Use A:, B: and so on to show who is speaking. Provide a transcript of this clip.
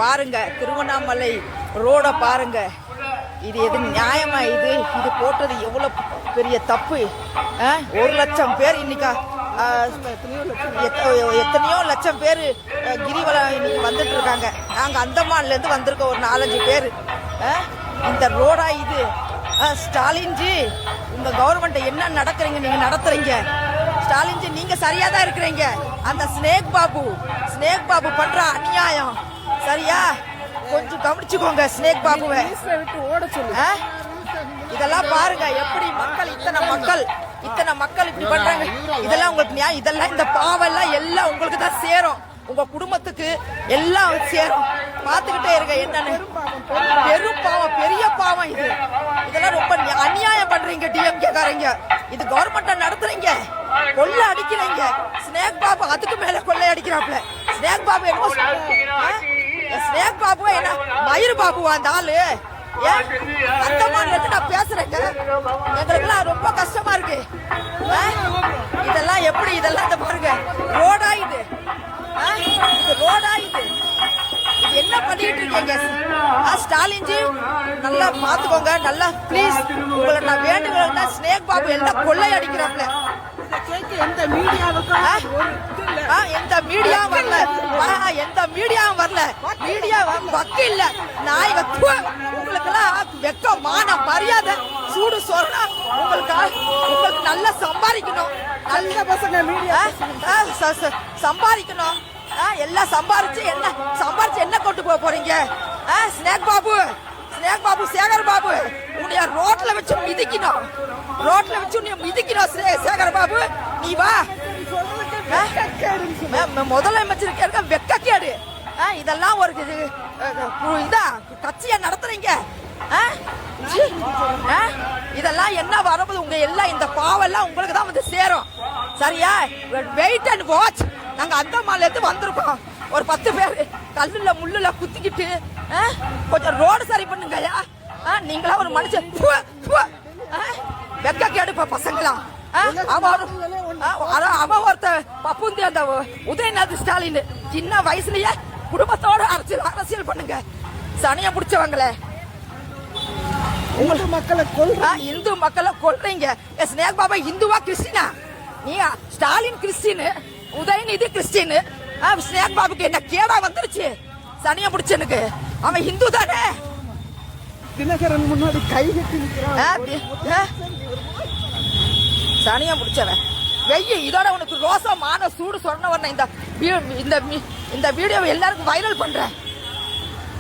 A: பாருங்க, திருவண்ணாமலை ரோட பாருங்க. இது எது நியாயமா? இது போட்டது எவ்வளவு பெரிய தப்பு. 1,00,000 பேர் இன்னைக்கு எத்தனையோ லட்சம் பேர் கிரிவலம் இன்னைக்கு வந்துட்டு இருக்காங்க. நாங்கள் அந்தமான்ல இருந்து வந்திருக்கோம் ஒரு 4-5 பேர். இந்த ரோடா இது? ஸ்டாலின்ஜி, உங்க கவர்மெண்ட் என்ன நடக்கிறீங்க? நீங்க நடத்துறீங்க ஸ்டாலின்ஜி, நீங்க சரியா தான் இருக்கிறீங்க. அந்த ஸ்னேக் பாபு பண்ற அநியாயம் சரியா? கொஞ்சம் கவனிச்சுக்கோங்க ஸ்னேக் பாபுவை. இதெல்லாம் பாருங்க, எப்படி இத்தனை மக்கள் இப்படி பண்றாங்க. இதெல்லாம் உங்களுக்கு நியாயம்? இதெல்லாம் இந்த பாவம் எல்லாம் உங்களுக்கு தான் சேரும், உங்க குடும்பத்துக்கு எல்லாம் சேரும். பாத்துக்கிட்டே இருங்க என்னன்னு. பெரும் பாவம், பெரிய பாவம் இது. இதெல்லாம் ரொம்ப அநியாயம் பண்றீங்க டிஎம்கே காரங்க. இது கவர்மெண்ட் நடத்துறீங்க, கொள்ளை அடிக்கிறீங்க. ஸ்னேக் பாபு அதுக்கு மேல கொள்ளை அடிக்கிறாப்ல. ஸ்னேக் பாபு என்ன மயிறு பாபுவா அந்த ஆளு? நான் பேசுறேங்க, எங்களுக்குலாம் ரொம்ப கஷ்டமா இருக்கு. இதெல்லாம் எப்படி? இதெல்லாம் பாருங்க, ரோடா இது? இது என்ன பண்ணிட்டு இருக்கீங்க ஸ்டாலின்ஜி? நல்லா பாத்துக்கோங்க, நல்லா பிளீஸ். உங்களை நான் வேண்டுகிறேன்னா, ஸ்னேக் பாபு எல்லாம் கொள்ளை அடிக்கிறாப்ல. எந்த மீடியாவும் வரல. மீடியா வக்கு இல்ல. நாய்க உங்களுக்கு எல்லாம் வெக்க மானம் மரியாதை சூடு சொன்னா உங்களுக்கு நல்லா சம்பாதிக்கணும். நல்ல பசங்க மீடியா சம்பாதிக்கணும். எல்லாம் சம்பாரிச்சு என்ன கொண்டு போக போறீங்க? ஸ்னேக் பாபு, சேகர் பாபு, உன்னைய ரோட்ல வச்சு மிதிக்கணும். சேகர் பாபு, நீ வா. முதலமைச்சருக்கு வெக்கக்கேடு. இதெல்லாம் ஒரு இதா கட்சியா நடத்துறீங்க? இதெல்லாம் என்ன வரும்போது உங்க எல்லாம் இந்த பாவெல்லாம் உங்களுக்கு தான் வந்து சேரும் சரியா? Wait and watch. நாங்க அந்தமான்ல இருந்து வந்திருக்கோம் ஒரு 10 பேர். கல்லுல முள்ளுல குத்திக்கிட்டு கொஞ்சம் ரோடு சரி பண்ணுங்கயா. நீங்களா ஒரு மனுஷன் வெக்க கேடுப்ப பசங்களாம். அவன் ஒருத்த பப்புந்தி, அந்த உதயநாத் ஸ்டாலின் சின்ன வயசுலயே குடும்பத்தோட அரசியல் பண்ணுங்க. சனிய பிடிச்சவங்களே, இந்து மக்களை கொல்றீங்க. ஸ்னேக் பாபா இந்துவா கிறிஸ்டினா? நீ Stalin Christian, Udhayanidhi Christian. Snake பாபுக்கு என்ன கேடா வந்துருச்சு? சனிய பிடிச்சனுக்கு அவன் இந்து தானே? தினகரன் முன்னாடி கை கட்டி சனியா முடிச்சவன் வெய்ய. இதோட உனக்கு ரோசமான சூடு சொன்னவன இந்த வீடியோவை எல்லாருக்கும் வைரல் பண்றேன்.